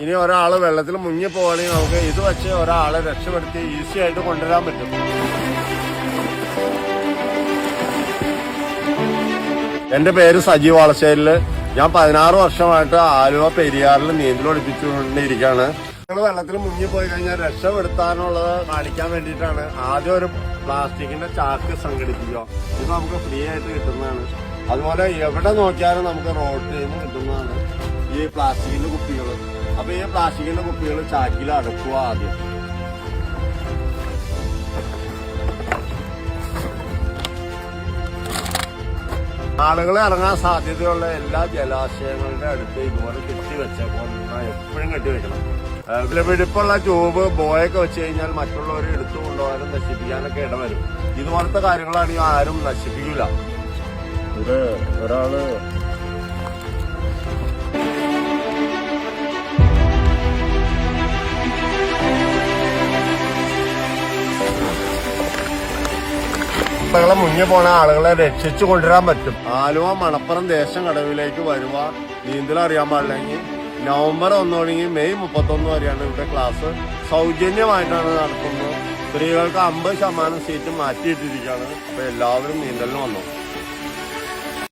ഇനി ഒരാള് വെള്ളത്തിൽ മുങ്ങി പോവുകയാണെങ്കിൽ നമുക്ക് ഇത് വെച്ച് ഒരാളെ രക്ഷപ്പെടുത്തി ഈസി ആയിട്ട് കൊണ്ടുവരാൻ പറ്റും. എന്റെ പേര് സജീവ് വളശ്ശേരില്. ഞാൻ 16 വർഷമായിട്ട് ആലുവ പെരിയാറിൽ നീന്തൽ പഠിപ്പിച്ചുകൊണ്ടിരിക്കുകയാണ്. നിങ്ങൾ വെള്ളത്തിൽ മുങ്ങിപ്പോയി കഴിഞ്ഞാൽ രക്ഷപ്പെടുത്താനുള്ളത് കാണിക്കാൻ വേണ്ടിയിട്ടാണ് ആദ്യം ഒരു പ്ലാസ്റ്റിക്കിന്റെ ചാക്ക് സംഘടിപ്പിക്കുക. ഇത് നമുക്ക് ഫ്രീ ആയിട്ട് കിട്ടുന്നതാണ്. അതുപോലെ എവിടെ നോക്കിയാലും നമുക്ക് റോഡിൽ നിന്ന് കിട്ടുന്നതാണ് ഈ പ്ലാസ്റ്റിക്കിന്റെ കുപ്പികൾ. അപ്പൊ ഈ പ്ലാസ്റ്റിക്കിന്റെ കുപ്പികൾ ചാക്കിൽ അടക്കുക ആദ്യം. ആളുകൾ ഇറങ്ങാൻ സാധ്യതയുള്ള എല്ലാ ജലാശയങ്ങളുടെ അടുത്ത് ഇതുപോലെ കെട്ടിവെച്ചേക്കണം. എപ്പോഴും കെട്ടിവെക്കണം. വെടിപ്പുള്ള ട്യൂബ് ബോയൊക്കെ വെച്ച് കഴിഞ്ഞാൽ മറ്റുള്ളവരെ എടുത്തു കൊണ്ടുപോകാനും നശിപ്പിക്കാനൊക്കെ ഇടവരും. ഇതുപോലത്തെ കാര്യങ്ങളാണെങ്കിൽ ആരും നശിപ്പിക്കില്ല. ഇത് ഒരാള് മുങ്ങി പോണ ആളുകളെ രക്ഷിച്ചു കൊണ്ടുവരാൻ പറ്റും. ആലുവ മണപ്പുറം ദേശം കടവിലേക്ക് വരുക നീന്തൽ അറിയാൻ പാടില്ലെങ്കിൽ നവംബർ 1 തുടങ്ങി മെയ് 31 വരെയാണ് ഇവിടെ ക്ലാസ്. സൗജന്യമായിട്ടാണ് നടത്തുന്നത്. സ്ത്രീകൾക്ക് 50% സീറ്റ് മാറ്റിയിട്ടിരിക്കുകയാണ്. അപ്പൊ എല്ലാവരും നീന്തലിന് വന്നു.